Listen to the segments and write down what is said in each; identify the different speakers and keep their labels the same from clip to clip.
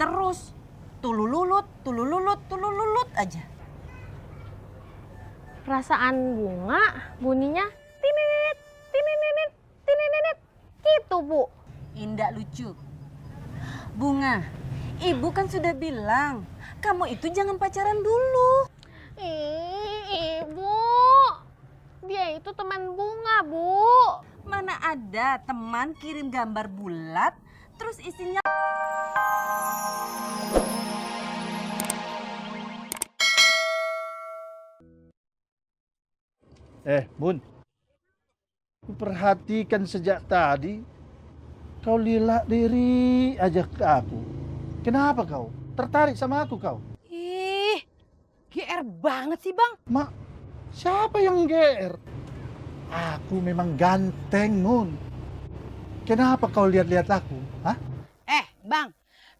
Speaker 1: terus. Tulululut aja.
Speaker 2: Perasaan bunga bunyinya tininit, tininit, tininit. Gitu, Bu.
Speaker 1: Indah lucu. Bunga, ibu kan sudah bilang, kamu itu jangan pacaran dulu.
Speaker 2: Ibu. Dia itu teman bunga, Bu.
Speaker 1: Mana ada teman kirim gambar bulat, terus isinya...
Speaker 3: Bun, perhatikan sejak tadi kau lilak diri aja ke aku. Kenapa kau? Tertarik sama aku kau?
Speaker 4: Ih, GR banget sih bang.
Speaker 3: Mak, siapa yang GR? Aku memang ganteng, Mun. Kenapa kau lihat-lihat aku? Hah?
Speaker 4: Bang,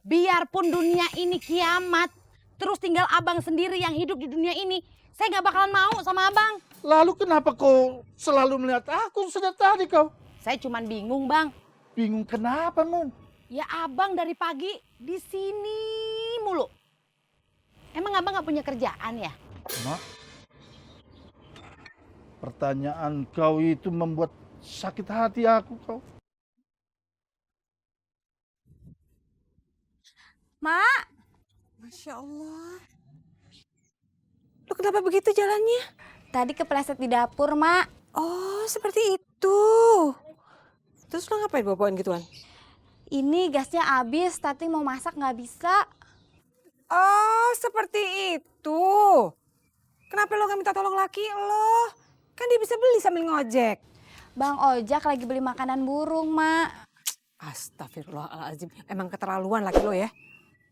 Speaker 4: biarpun dunia ini kiamat, terus tinggal abang sendiri yang hidup di dunia ini, saya nggak bakalan mau sama abang.
Speaker 3: Lalu kenapa kau selalu melihat aku sejak tadi kau?
Speaker 4: Saya cuman bingung bang.
Speaker 3: Bingung kenapa, Mun?
Speaker 4: Ya abang dari pagi di sini mulu. Emang abang nggak punya kerjaan ya?
Speaker 3: Mak, pertanyaan kau itu membuat sakit hati aku kau.
Speaker 1: Mak,
Speaker 5: Masya Allah. Lo kenapa begitu jalannya?
Speaker 2: Tadi kepleset di dapur, Mak.
Speaker 5: Oh, seperti itu. Terus lo ngapain bawa-bawain gituan?
Speaker 2: Ini gasnya habis, Tati mau masak nggak bisa.
Speaker 5: Oh, seperti itu. Kenapa lo gak minta tolong laki lo? Kan dia bisa beli sambil ngojek.
Speaker 2: Bang Ojak lagi beli makanan burung, Mak.
Speaker 5: Astagfirullahaladzim. Emang keterlaluan laki lo ya.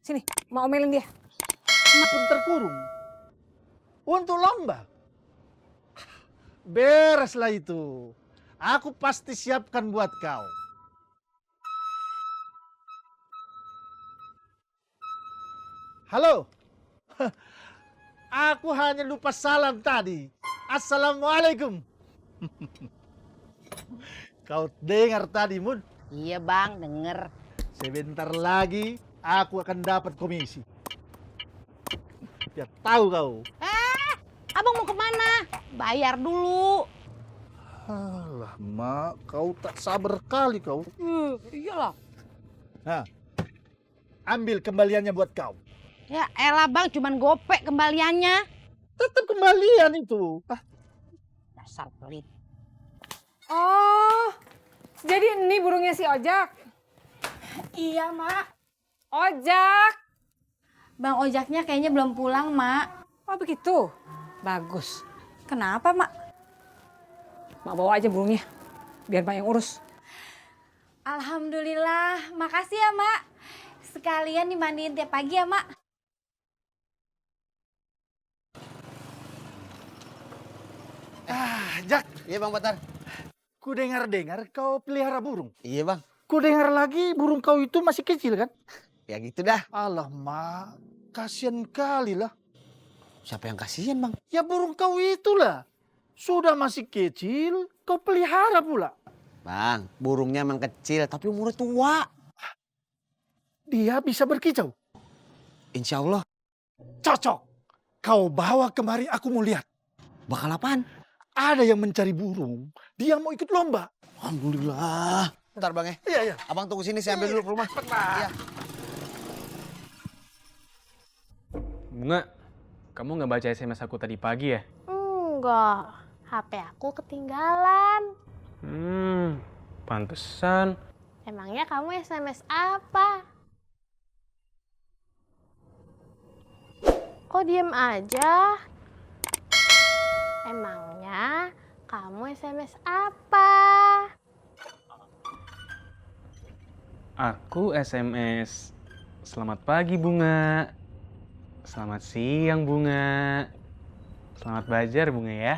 Speaker 5: Sini, mau omelin dia.
Speaker 3: Pun terkurung. Untuk lomba. Bereslah itu. Aku pasti siapkan buat kau. Halo. Aku hanya lupa salam tadi. Assalamualaikum. Kau dengar tadi, Mun?
Speaker 4: Iya bang, denger.
Speaker 3: Sebentar lagi aku akan dapat komisi. Ya tahu kau.
Speaker 4: Abang mau kemana? Bayar dulu.
Speaker 3: Alah, Mak, kau tak sabar kali kau.
Speaker 4: Iyalah.
Speaker 3: Nah, ambil kembaliannya buat kau.
Speaker 4: Ya elah bang, cuman gopek kembaliannya.
Speaker 3: Tetap kembalian itu.
Speaker 4: Dasar pelit.
Speaker 5: Oh, jadi ini burungnya si Ojak?
Speaker 2: Iya, Mak.
Speaker 5: Ojak.
Speaker 2: Bang Ojaknya kayaknya belum pulang, Mak.
Speaker 5: Oh begitu? Bagus.
Speaker 2: Kenapa, Mak?
Speaker 5: Mak bawa aja burungnya. Biar Mak yang urus.
Speaker 2: Alhamdulillah, makasih ya, Mak. Sekalian dimandiin tiap pagi ya, Mak.
Speaker 3: Jak,
Speaker 6: Iya Bang Patar.
Speaker 3: ku dengar-dengar kau pelihara burung.
Speaker 6: Iya Bang.
Speaker 3: Ku dengar lagi burung kau itu masih kecil kan?
Speaker 6: Ya gitu dah.
Speaker 3: Alah, Mak, kasihan kali lah.
Speaker 6: Siapa yang kasihan Bang?
Speaker 3: Ya burung kau itulah. Sudah masih kecil, kau pelihara pula.
Speaker 6: Bang, burungnya emang kecil tapi umurnya tua.
Speaker 3: Dia bisa berkicau.
Speaker 6: Insya Allah.
Speaker 3: Cocok. Kau bawa kemari, aku mau lihat.
Speaker 6: Bakal apaan?
Speaker 3: Ada yang mencari burung. Dia mau ikut lomba.
Speaker 6: Alhamdulillah. Bentar Bang ya.
Speaker 3: Iya, iya.
Speaker 6: Abang tunggu sini, saya ambil dulu ke rumah. Iya.
Speaker 7: Bunga, kamu nggak baca SMS aku tadi pagi ya?
Speaker 2: Enggak, HP aku ketinggalan.
Speaker 7: Pantesan.
Speaker 2: Emangnya kamu SMS apa? Kok diem aja? Emangnya kamu SMS apa?
Speaker 7: Aku SMS. Selamat pagi Bunga. Selamat siang Bunga. Selamat belajar Bunga ya.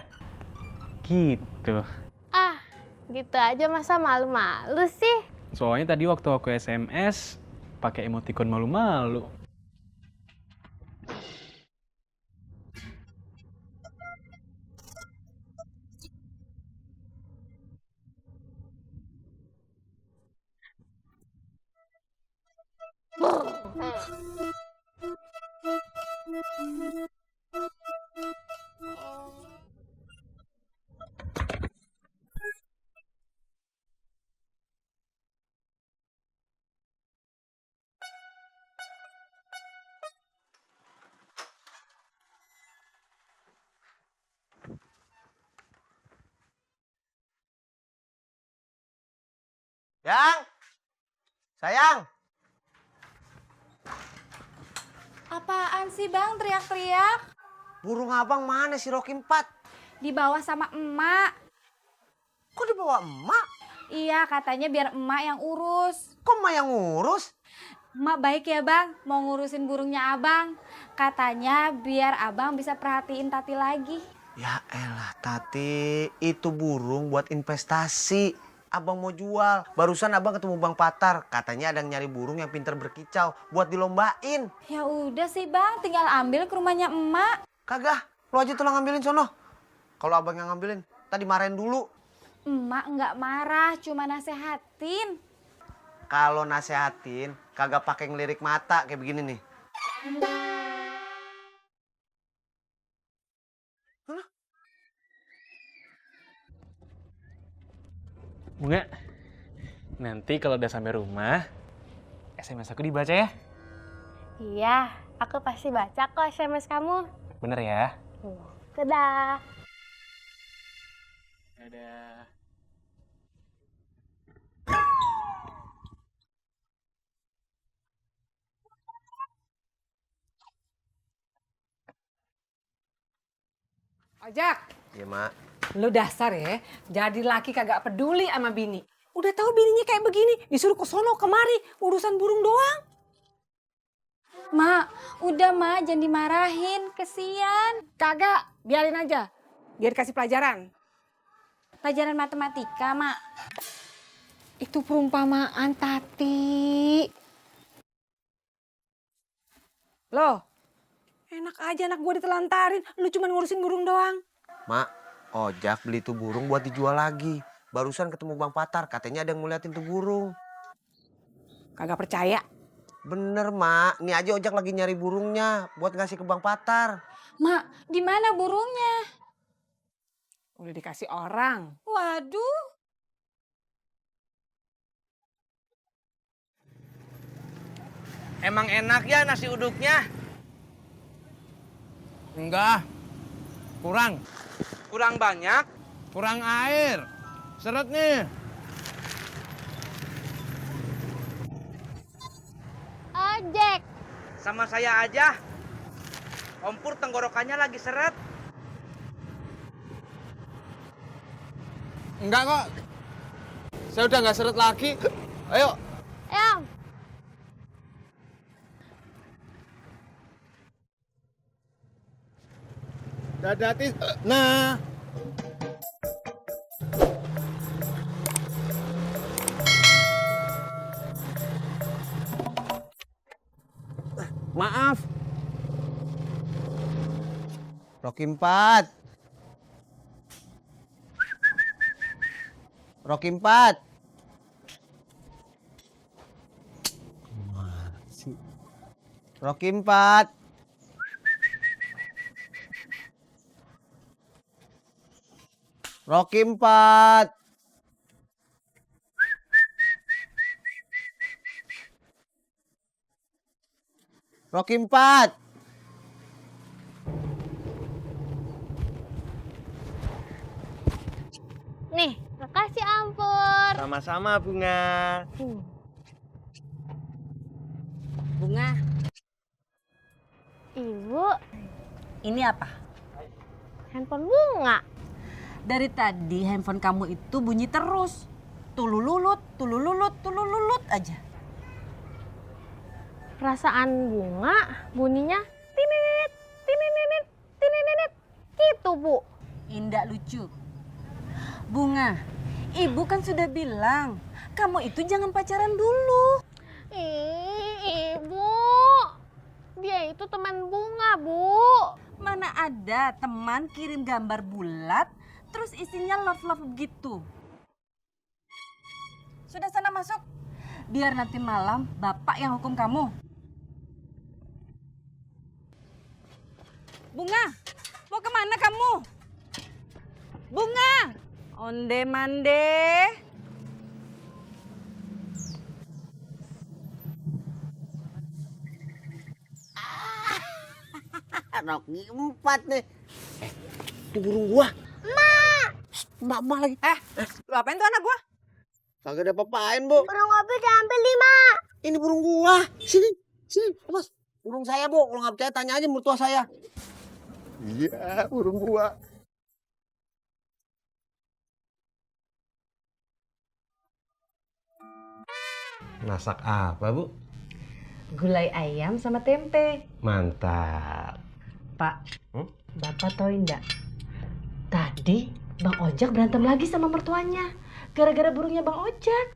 Speaker 7: Gitu.
Speaker 2: Ah, gitu aja masa malu-malu sih?
Speaker 7: Soalnya tadi waktu aku SMS pakai emoticon malu-malu.
Speaker 6: Yang, sayang.
Speaker 2: Apaan sih bang teriak-teriak?
Speaker 6: Burung abang mana si Rocky 4?
Speaker 2: Dibawa sama emak.
Speaker 6: Kok dibawa emak?
Speaker 2: Iya katanya biar emak yang urus.
Speaker 6: Kok emak yang ngurus?
Speaker 2: Emak baik ya bang, mau ngurusin burungnya abang. Katanya biar abang bisa perhatiin Tati lagi.
Speaker 6: Ya elah Tati, itu burung buat investasi. Abang mau jual. Barusan abang ketemu Bang Patar. Katanya ada yang nyari burung yang pintar berkicau buat dilombain.
Speaker 2: Ya udah sih bang, tinggal ambil ke rumahnya emak.
Speaker 6: Kagak, lo aja tuh ngambilin sono. Kalau abang yang ngambilin, tadi marahin dulu.
Speaker 2: Emak nggak marah, cuma nasehatin.
Speaker 6: Kalau nasehatin, kagak pakai ngelirik mata kayak begini nih.
Speaker 7: Bunga, nanti kalau udah sampai rumah, SMS aku dibaca ya.
Speaker 8: Iya, aku pasti baca kok SMS kamu.
Speaker 7: Bener ya?
Speaker 8: Dadah.
Speaker 7: Dadah.
Speaker 5: Ojak,
Speaker 6: Iya, Mak.
Speaker 5: lu dasar ya, jadi laki kagak peduli sama bini. Udah tahu bininya kayak begini, disuruh ke sono kemari, urusan burung doang.
Speaker 2: Mak, udah mak, jangan dimarahin, kesian.
Speaker 5: Kagak, biarin aja. Biar kasih pelajaran.
Speaker 2: Pelajaran matematika, mak.
Speaker 5: Itu perumpamaan, Tati. Loh, enak aja anak gue ditelantarin, lu cuma ngurusin burung doang.
Speaker 6: Mak, Ojak beli tuh burung buat dijual lagi. Barusan ketemu Bang Patar, katanya ada yang mau liatin tuh burung.
Speaker 5: Kagak percaya.
Speaker 6: Bener, Mak. Ini aja Ojak lagi nyari burungnya buat ngasih ke Bang Patar.
Speaker 2: Mak, di mana burungnya?
Speaker 5: Udah dikasih orang.
Speaker 2: Waduh.
Speaker 9: Emang enak ya nasi uduknya? Enggak. Kurang. Kurang banyak? Kurang air. Seret nih.
Speaker 8: Ojek.
Speaker 9: Sama saya aja. Om Pur tenggorokannya lagi seret. Enggak kok. Saya udah nggak seret lagi. Ayo.
Speaker 8: Yang.
Speaker 9: Dadati. Nah. Maaf.
Speaker 6: Rocky 4. Rocky 4. Rocky 4. Rocky 4. Rocky 4.
Speaker 8: Nih, makasih Ampur.
Speaker 9: Sama-sama Bunga.
Speaker 1: Bunga,
Speaker 8: Ibu,
Speaker 1: ini apa?
Speaker 8: handphone Bunga.
Speaker 1: Dari tadi handphone kamu itu bunyi terus. Tulululut, tulululut, tulululut aja.
Speaker 8: Perasaan Bunga bunyinya tininit, tininit, tininit. Gitu, Bu.
Speaker 1: Indah lucu. Bunga, ibu kan sudah bilang, kamu itu jangan pacaran dulu.
Speaker 8: Ih, Ibu. Dia itu teman Bunga, Bu.
Speaker 1: Mana ada teman kirim gambar bulat, terus isinya love-love begitu. Sudah sana masuk, biar nanti malam bapak yang hukum kamu. Bunga, mau kemana kamu? Bunga, onde mande.
Speaker 6: Anak 4 nih. Itu burung gua. Mak lagi.
Speaker 5: Lu apain tuh anak gua?
Speaker 6: Kagak ada apa-apain, Bu.
Speaker 8: Burung Opi diambil 5.
Speaker 6: Ini burung gua. Sini, Mas. Burung saya, Bu. Kalau nggak percaya tanya aja mertua saya.
Speaker 3: Iya, burung gua.
Speaker 6: Masak apa, Bu?
Speaker 10: Gulai ayam sama tempe.
Speaker 6: Mantap.
Speaker 10: Pak, Bapak tahu enggak? Tadi Bang Ojak berantem lagi sama mertuanya. Gara-gara burungnya Bang Ojak.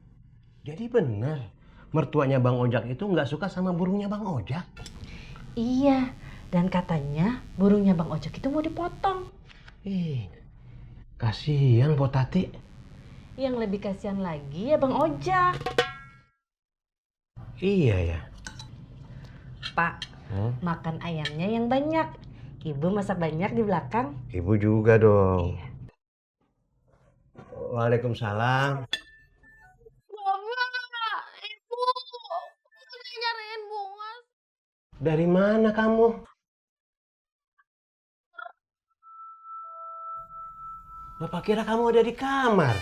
Speaker 6: Jadi benar, mertuanya Bang Ojak itu nggak suka sama burungnya Bang Ojak?
Speaker 10: Iya, dan katanya burungnya Bang Ojak itu mau dipotong.
Speaker 6: Kasihan Po Tati.
Speaker 10: Yang lebih kasihan lagi ya Bang Ojak.
Speaker 6: Iya ya.
Speaker 10: Pak, makan ayamnya yang banyak. Ibu masak banyak di belakang.
Speaker 6: Ibu juga dong. Waalaikumsalam.
Speaker 8: Bapak, Ibu, udah nyariin bunga.
Speaker 6: Dari mana kamu? Bapak kira kamu ada di kamar.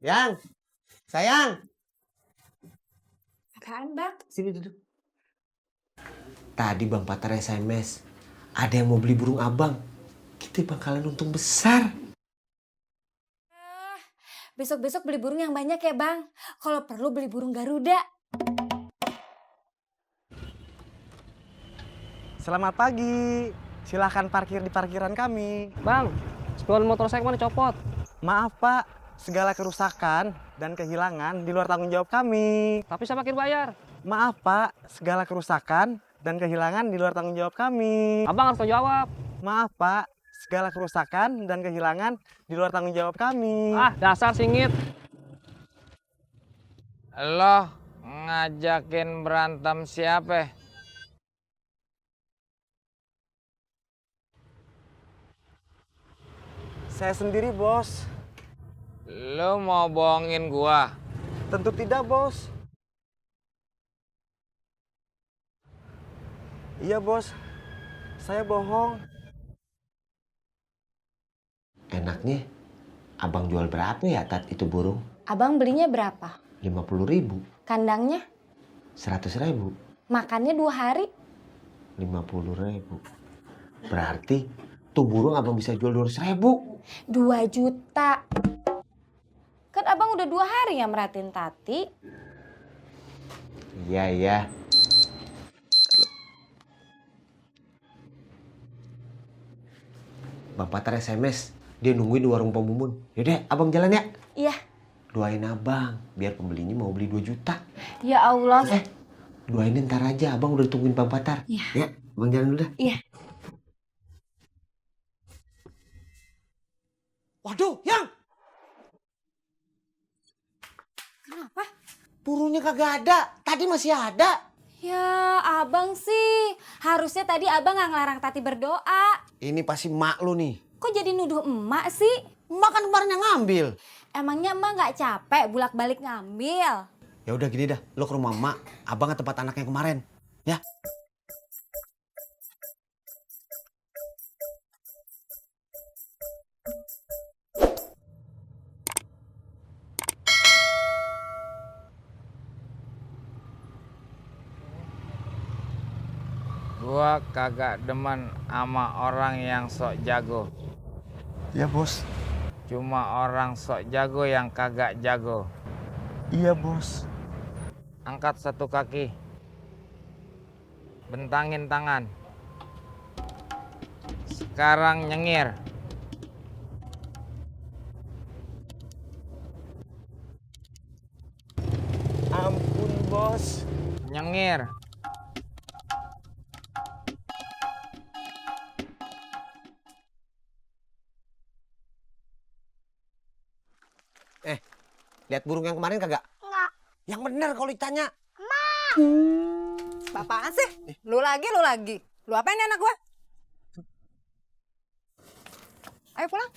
Speaker 6: Yang, sayang.
Speaker 2: Apaan, Bang?
Speaker 6: Sini duduk. Tadi Bang Patar SMS. Ada yang mau beli burung abang. Kita bakalan untung besar.
Speaker 2: Besok-besok beli burung yang banyak ya, Bang. Kalau perlu beli burung Garuda.
Speaker 9: Selamat pagi. Silahkan parkir di parkiran kami.
Speaker 7: Bang, spion motor saya kemana copot?
Speaker 9: Maaf Pak, segala kerusakan dan kehilangan di luar tanggung jawab kami.
Speaker 7: Tapi saya parkir bayar.
Speaker 9: Maaf Pak, segala kerusakan dan kehilangan di luar tanggung jawab kami.
Speaker 7: Abang harus tanggung jawab.
Speaker 9: Maaf Pak, segala kerusakan dan kehilangan di luar tanggung jawab kami.
Speaker 7: Ah, dasar singit.
Speaker 11: Lo ngajakin berantem siapa?
Speaker 9: Saya sendiri, Bos.
Speaker 11: Lo mau bohongin gua?
Speaker 9: Tentu tidak, Bos. Iya, Bos. Saya bohong.
Speaker 6: Enaknya, abang jual berapa ya Tat itu burung?
Speaker 2: Abang belinya berapa?
Speaker 6: 50.000,
Speaker 2: Kandangnya?
Speaker 6: 100.000,
Speaker 2: Makannya 2 hari?
Speaker 6: 50.000. Berarti tuh burung abang bisa jual 200.000.
Speaker 2: 2 juta. Kan abang udah 2 hari ya merhatiin Tati.
Speaker 6: Iya. Bang Patar SMS, dia nungguin di warung Pak Mumun. Yaudah, abang jalan ya.
Speaker 2: Iya.
Speaker 6: Doain abang, biar pembelinya mau beli 2 juta.
Speaker 2: Ya Allah.
Speaker 6: Doain ntar aja, abang udah tungguin Bang Patar.
Speaker 2: Iya.
Speaker 6: Ya, abang jalan dulu dah.
Speaker 2: Iya.
Speaker 6: Waduh, Yang!
Speaker 2: Kenapa?
Speaker 6: Burungnya kagak ada, tadi masih ada.
Speaker 2: Ya abang sih, harusnya tadi abang gak ngelarang Tati berdoa.
Speaker 6: Ini pasti mak lu nih.
Speaker 2: Kok jadi nuduh emak sih?
Speaker 6: Emak kan kemarin yang ngambil.
Speaker 2: Emangnya emak gak capek bolak-balik ngambil?
Speaker 6: Ya udah gini dah, lo ke rumah emak, abang ke tempat anaknya kemarin. Ya.
Speaker 11: Gua kagak demen sama orang yang sok jago.
Speaker 9: Iya, Bos.
Speaker 11: Cuma orang sok jago yang kagak jago.
Speaker 9: Iya, Bos.
Speaker 11: Angkat 1 kaki. Bentangin tangan. Sekarang nyengir.
Speaker 9: Ampun, Bos.
Speaker 11: Nyengir.
Speaker 6: Lihat burung yang kemarin kagak?
Speaker 8: Enggak.
Speaker 6: Yang bener kalau ditanya.
Speaker 5: Bapaan sih? Lu lagi, lu lagi. Lu apain nih anak gua? Ayo pulang.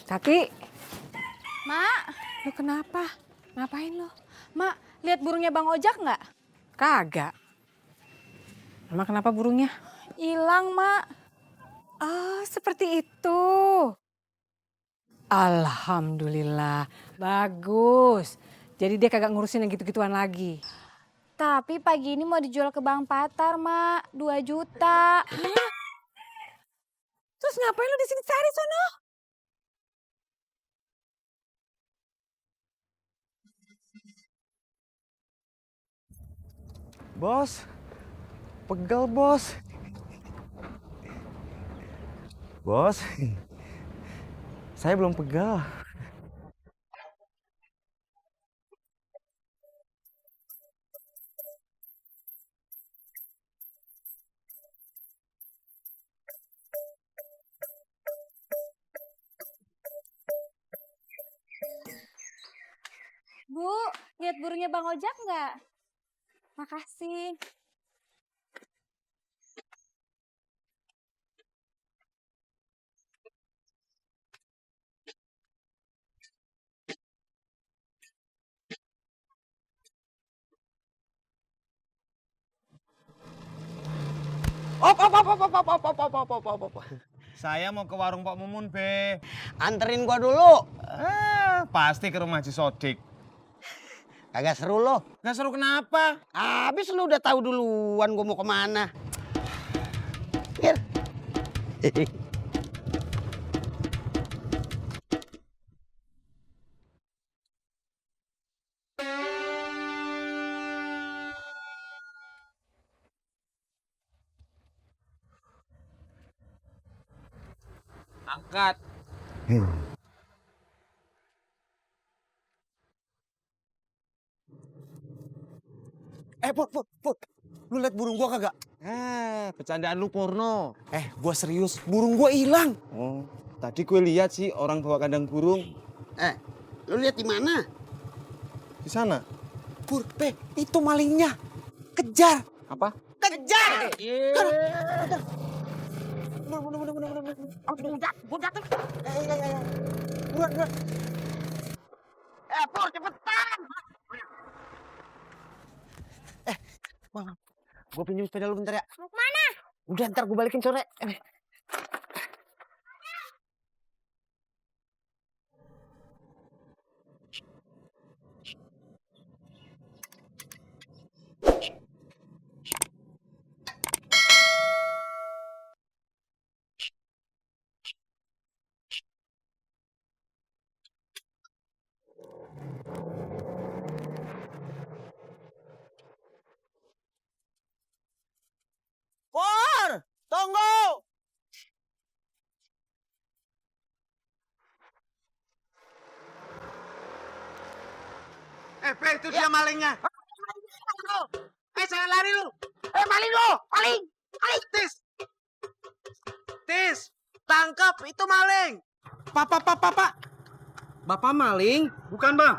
Speaker 5: Tati,
Speaker 2: Mak,
Speaker 5: lu kenapa? Ngapain lu?
Speaker 2: Mak, lihat burungnya Bang Ojak nggak?
Speaker 5: Kagak. Emang kenapa burungnya?
Speaker 2: Hilang, Mak.
Speaker 5: Oh, seperti itu. Alhamdulillah, bagus. Jadi dia kagak ngurusin yang gitu-gituan lagi.
Speaker 2: Tapi pagi ini mau dijual ke Bang Patar, Mak. 2 juta.
Speaker 5: Terus ngapain lu di sini cari sono?
Speaker 9: Bos, pegel bos. Bos, saya belum pegel.
Speaker 2: Bu, lihat burungnya Bang Ojak nggak? Makasih.
Speaker 6: Op.
Speaker 9: Saya mau ke warung Pak Mumun, Be.
Speaker 6: Anterin gua dulu.
Speaker 9: Pasti ke rumah Haji Sodik.
Speaker 6: Kagak seru lo.
Speaker 9: Gak seru kenapa?
Speaker 6: Abis lu udah tahu duluan gua mau kemana. Hier.
Speaker 11: Angkat.
Speaker 6: Pur. Lu liat burung gua kagak?
Speaker 9: Bercandaan lu porno.
Speaker 6: Gua serius. Burung gua hilang.
Speaker 9: Oh, tadi gue lihat sih orang bawa kandang burung.
Speaker 6: Lu lihat di mana?
Speaker 9: Di sana.
Speaker 6: Pur, itu malingnya. Kejar.
Speaker 9: Apa?
Speaker 6: Kejar. Buruan. Pur, cepetan. Gue pinjam sepeda lu bentar ya.
Speaker 8: Mau kemana?
Speaker 6: Udah ntar gue balikin sore. Pur, tunggu.
Speaker 9: Itu dia malingnya.
Speaker 6: Jangan lari lu. Maling lu. Maling.
Speaker 9: Tis, tangkap itu maling. Pak. Bapak maling? Bukan, Bang.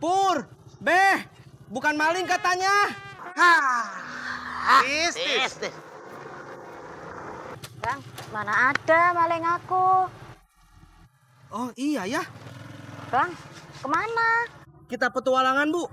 Speaker 9: Pur, bukan maling katanya. Tis.
Speaker 2: Bang, mana ada maling aku?
Speaker 9: Oh iya ya,
Speaker 2: Bang, kemana?
Speaker 9: kita petualangan, Bu.